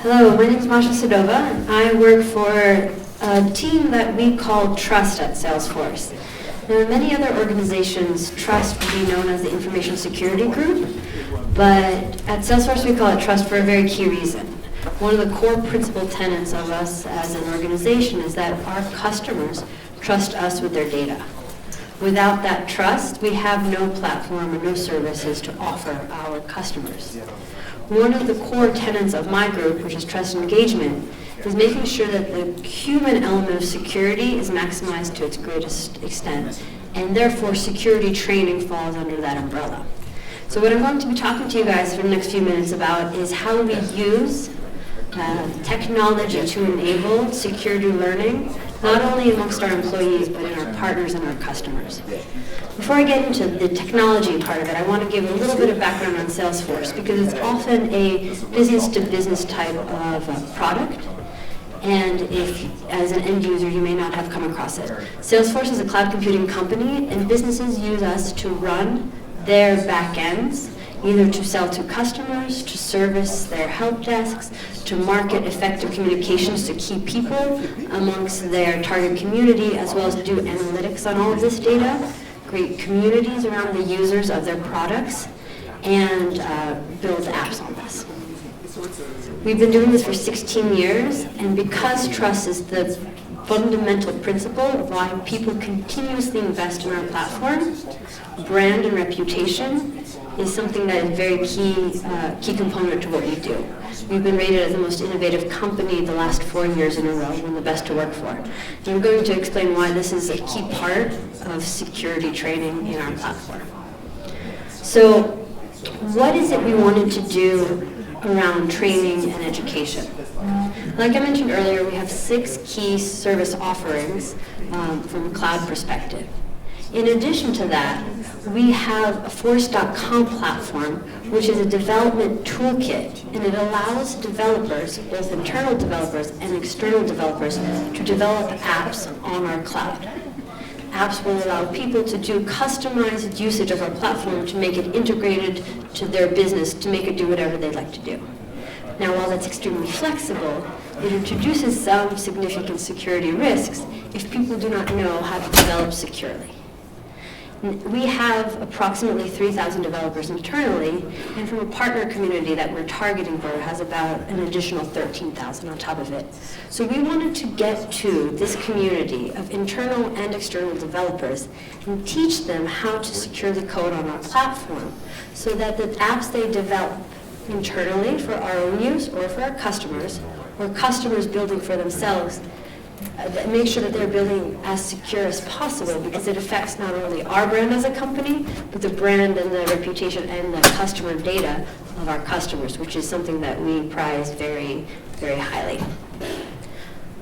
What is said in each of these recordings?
Hello, my name is Masha Sedova, and I work for a team that we call Trust at Salesforce. Now, in many other organizations, Trust would be known as the Information Security Group, but at Salesforce we call it Trust for a very key reason. One of the core principal tenets of us as an organization is that our customers trust us with their data. Without that trust, we have no platform or no services to offer our customers. One of the core tenets of my group, which is trust and engagement, is making sure that the human element of security is maximized to its greatest extent, and therefore security training falls under that umbrella. So what I'm going to be talking to you guys for the next few minutes about is how we use technology to enable security learning, not only amongst our employees, but in our partners and our customers. Before I get into the technology part of it, I want to give a little bit of background on Salesforce, because it's often a business-to-business type of product, and if, as an end user, you may not have come across it. Salesforce is a cloud computing company, and businesses use us to run their back ends, either to sell to customers, to service their help desks, to market effective communications to key people amongst their target community, as well as do analytics on all of this data, create communities around the users of their products, and build apps on this. We've been doing this for 16 years, and because trust is the fundamental principle of why people continuously invest in our platform, brand and reputation is something that is very key component to what we do. We've been rated as the most innovative company the last 4 years in a row, and the best to work for. And I'm going to explain why this is a key part of security training in our platform. So, what is it we wanted to do around training and education? Like I mentioned earlier, we have 6 key service offerings from a cloud perspective. In addition to that, we have a Force.com platform, which is a development toolkit, and it allows developers, both internal developers and external developers, to develop apps on our cloud. Apps will allow people to do customized usage of our platform to make it integrated to their business, to make it do whatever they'd like to do. Now, while that's extremely flexible, it introduces some significant security risks if people do not know how to develop securely. We have approximately 3,000 developers internally, and from a partner community that we're targeting for has about an additional 13,000 on top of it. So we wanted to get to this community of internal and external developers and teach them how to secure the code on our platform so that the apps they develop internally for our own use or for our customers, or customers building for themselves, make sure that they're building as secure as possible, because it affects not only our brand as a company, but the brand and the reputation and the customer data of our customers, which is something that we prize very, very highly.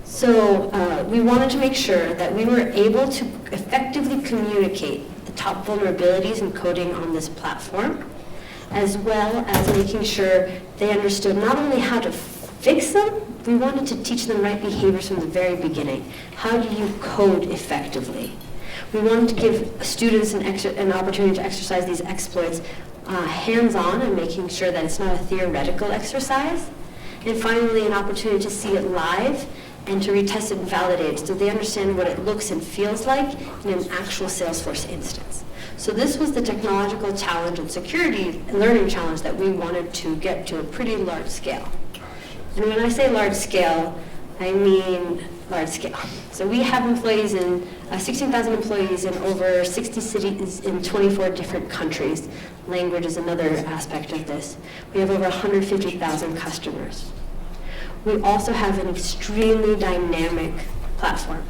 So we wanted to make sure that we were able to effectively communicate the top vulnerabilities in coding on this platform, as well as making sure they understood not only how to fix them, we wanted to teach them right behaviors from the very beginning. How do you code effectively? We wanted to give students an opportunity to exercise these exploits hands-on, and making sure that it's not a theoretical exercise. And finally, an opportunity to see it live and to retest it and validate it so they understand what it looks and feels like in an actual Salesforce instance. So this was the technological challenge and security learning challenge that we wanted to get to a pretty large scale. And when I say large scale, I mean large scale. So we have employees in 16,000 employees in over 60 cities in 24 different countries. Language is another aspect of this. We have over 150,000 customers. We also have an extremely dynamic platform.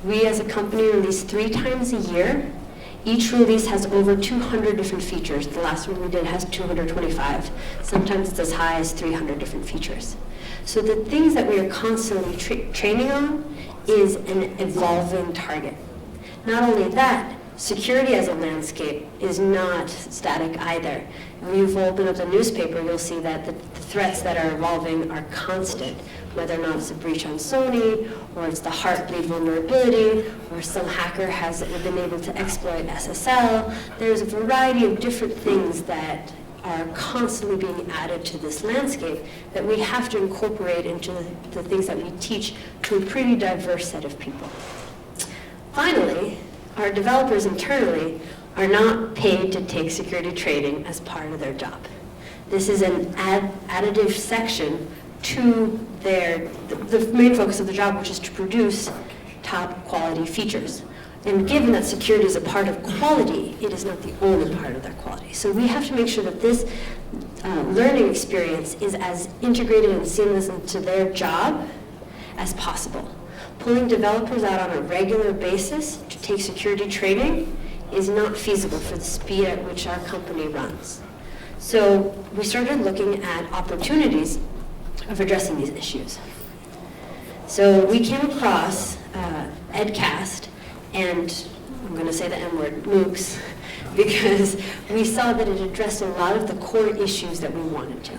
We as a company release 3 times a year. Each release has over 200 different features. The last one we did has 225. Sometimes it's as high as 300 different features. So the things that we are constantly training on is an evolving target. Not only that, security as a landscape is not static either. When you've opened up the newspaper, you'll see that the threats that are evolving are constant, whether or not it's a breach on Sony, or it's the Heartbleed vulnerability, or some hacker has been able to exploit SSL. There's a variety of different things that are constantly being added to this landscape that we have to incorporate into the things that we teach to a pretty diverse set of people. Finally, our developers internally are not paid to take security training as part of their job. This is an additive section to the main focus of the job, which is to produce top quality features. And given that security is a part of quality, it is not the only part of their quality. So we have to make sure that this learning experience is as integrated and seamless into their job as possible. Pulling developers out on a regular basis to take security training is not feasible for the speed at which our company runs. So we started looking at opportunities of addressing these issues. So we came across EdCast, and I'm going to say the M-word, MOOCs, because we saw that it addressed a lot of the core issues that we wanted to.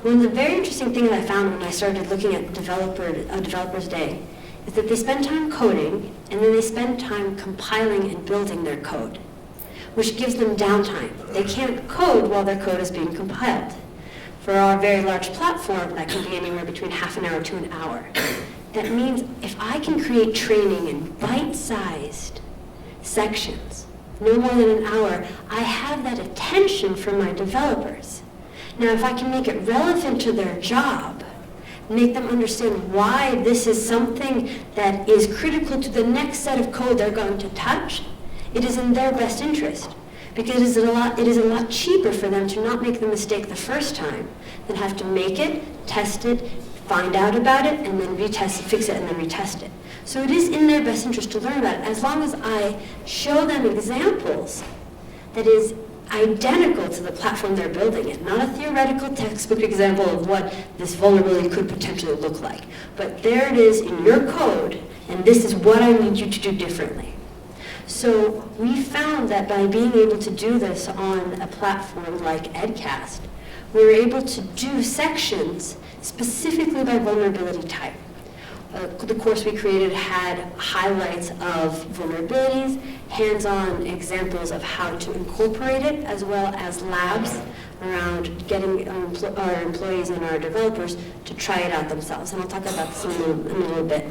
One of the very interesting things I found when I started looking at Developer's Day is that they spend time coding, and then they spend time compiling and building their code, which gives them downtime. They can't code while their code is being compiled. For our very large platform, that can be anywhere between half an hour to an hour. That means if I can create training in bite-sized sections, no more than an hour, I have that attention from my developers. Now, if I can make it relevant to their job, make them understand why this is something that is critical to the next set of code they're going to touch, it is in their best interest. Because it is a lot cheaper for them to not make the mistake the first time than have to make it, test it, find out about it, and then retest it, fix it, and then retest it. So it is in their best interest to learn about it, as long as I show them examples that is identical to the platform they're building in. Not a theoretical textbook example of what this vulnerability could potentially look like. But there it is in your code, and this is what I need you to do differently. So we found that by being able to do this on a platform like EdCast, we were able to do sections specifically by vulnerability type. The course we created had highlights of vulnerabilities, hands-on examples of how to incorporate it, as well as labs around getting our employees and our developers to try it out themselves. And I'll talk about this in a little bit.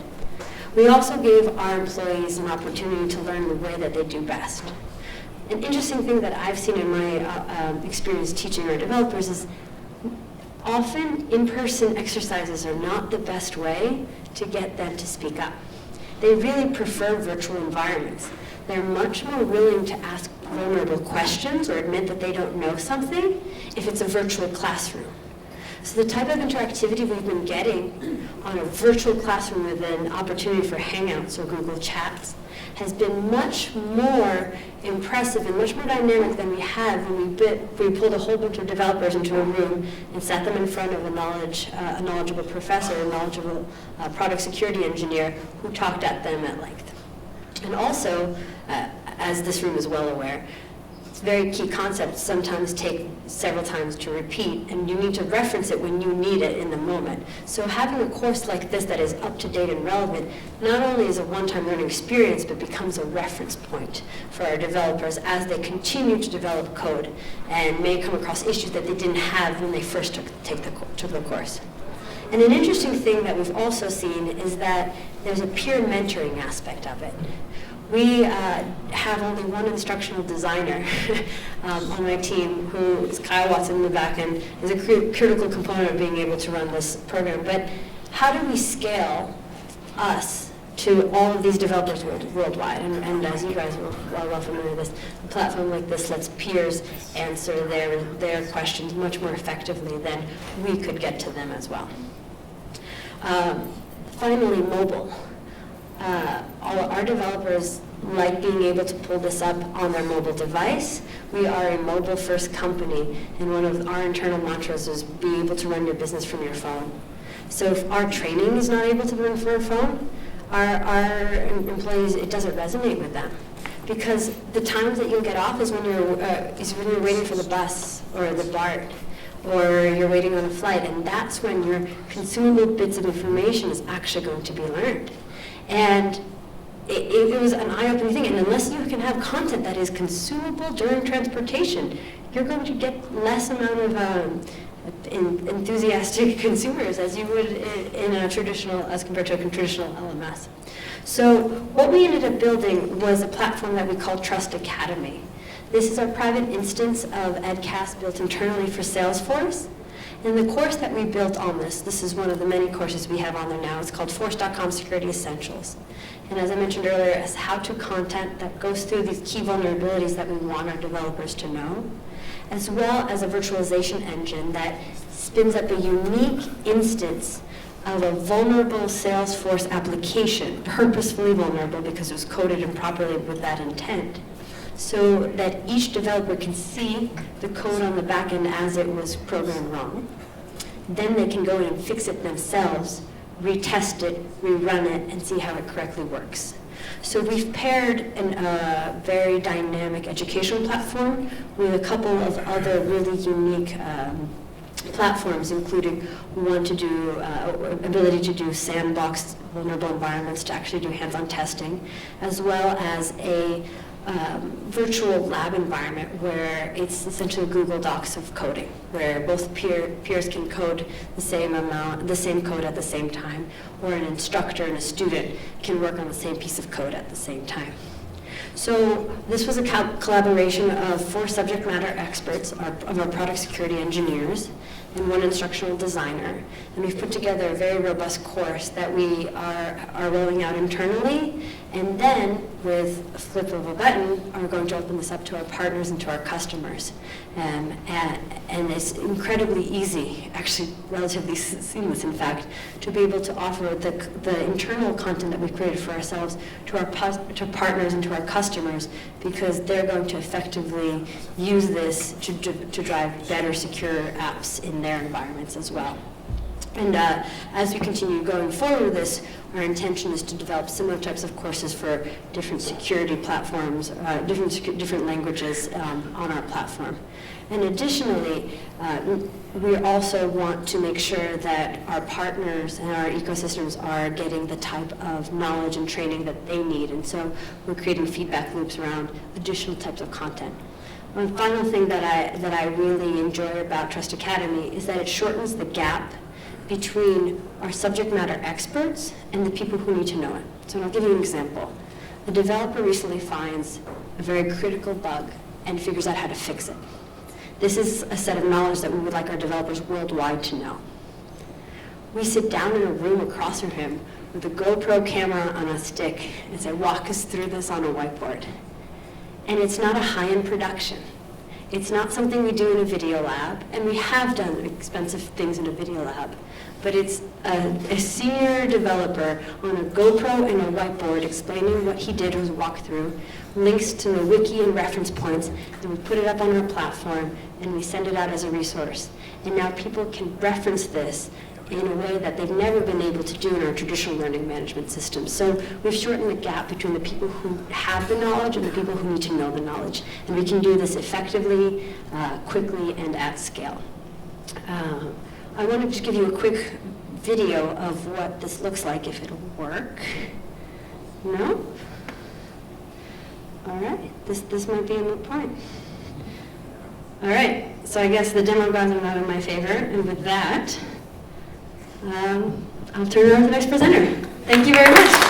We also gave our employees an opportunity to learn the way that they do best. An interesting thing that I've seen in my experience teaching our developers is often in-person exercises are not the best way to get them to speak up. They really prefer virtual environments. They're much more willing to ask vulnerable questions or admit that they don't know something if it's a virtual classroom. So the type of interactivity we've been getting on a virtual classroom with an opportunity for Hangouts or Google Chats has been much more impressive and much more dynamic than we had when we pulled a whole bunch of developers into a room and sat them in front of a knowledgeable professor, a knowledgeable product security engineer who talked at them at length. And also, as this room is well aware, very key concepts sometimes take several times to repeat, and you need to reference it when you need it in the moment. So having a course like this that is up to date and relevant not only is a one-time learning experience, but becomes a reference point for our developers as they continue to develop code and may come across issues that they didn't have when they first took the course. And an interesting thing that we've also seen is that there's a peer mentoring aspect of it. We have only one instructional designer on my team, who is Kyle Watson in the back end, is a critical component of being able to run this program. But how do we scale us to all of these developers worldwide? And as you guys are well familiar with this, a platform like this lets peers answer their questions much more effectively than we could get to them as well. Finally, mobile. Our developers like being able to pull this up on their mobile device. We are a mobile-first company, and one of our internal mantras is be able to run your business from your phone. So if our training is not able to run from a phone, our employees, it doesn't resonate with them. Because the times that you'll get off is when you're waiting for the bus or the BART, or you're waiting on a flight, and that's when your consumable bits of information is actually going to be learned. And it was an eye-opening thing, and unless you can have content that is consumable during transportation, you're going to get less amount of enthusiastic consumers as you would in a traditional, as compared to a traditional LMS. So what we ended up building was a platform that we call Trust Academy. This is our private instance of EdCast built internally for Salesforce. And the course that we built on this is one of the many courses we have on there now. It's called Force.com Security Essentials. And as I mentioned earlier, it's how-to content that goes through these key vulnerabilities that we want our developers to know, as well as a virtualization engine that spins up a unique instance of a vulnerable Salesforce application, purposefully vulnerable because it was coded improperly with that intent, so that each developer can see the code on the back end as it was programmed wrong. Then they can go in and fix it themselves, retest it, rerun it, and see how it correctly works. So we've paired a very dynamic educational platform with a couple of other really unique platforms, including one to do ability to do sandbox vulnerable environments to actually do hands-on testing, as well as a virtual lab environment where it's essentially Google Docs of coding, where both peers can code the same code at the same time, or an instructor and a student can work on the same piece of code at the same time. So this was a collaboration of 4 subject matter experts of our product security engineers and 1 instructional designer. And we've put together a very robust course that we are rolling out internally, and then with a flip of a button are going to open this up to our partners and to our customers. And it's incredibly easy, actually relatively seamless in fact, to be able to offer the internal content that we've created for ourselves to our partners and to our customers, because they're going to effectively use this to drive better secure apps in their environments as well. And as we continue going forward with this, our intention is to develop similar types of courses for different security platforms, different languages on our platform. And additionally, we also want to make sure that our partners and our ecosystems are getting the type of knowledge and training that they need. And so we're creating feedback loops around additional types of content. One final thing that I really enjoy about Trust Academy is that it shortens the gap between our subject matter experts and the people who need to know it. So I'll give you an example. A developer recently finds a very critical bug and figures out how to fix it. This is a set of knowledge that we would like our developers worldwide to know. We sit down in a room across from him with a GoPro camera on a stick and say, walk us through this on a whiteboard. And it's not a high-end production. It's not something we do in a video lab, and we have done expensive things in a video lab, but it's a senior developer on a GoPro and a whiteboard explaining what he did was walkthrough, links to the wiki and reference points, and we put it up on our platform, and we send it out as a resource. And now people can reference this in a way that they've never been able to do in our traditional learning management system. So we've shortened the gap between the people who have the knowledge and the people who need to know the knowledge. And we can do this effectively, quickly, and at scale. I want to just give you a quick video of what this looks like if it'll work. No? All right, this might be a moot point. All right, so I guess the demo gods are not in my favor, and with that, I'll turn it over to the next presenter. Thank you very much.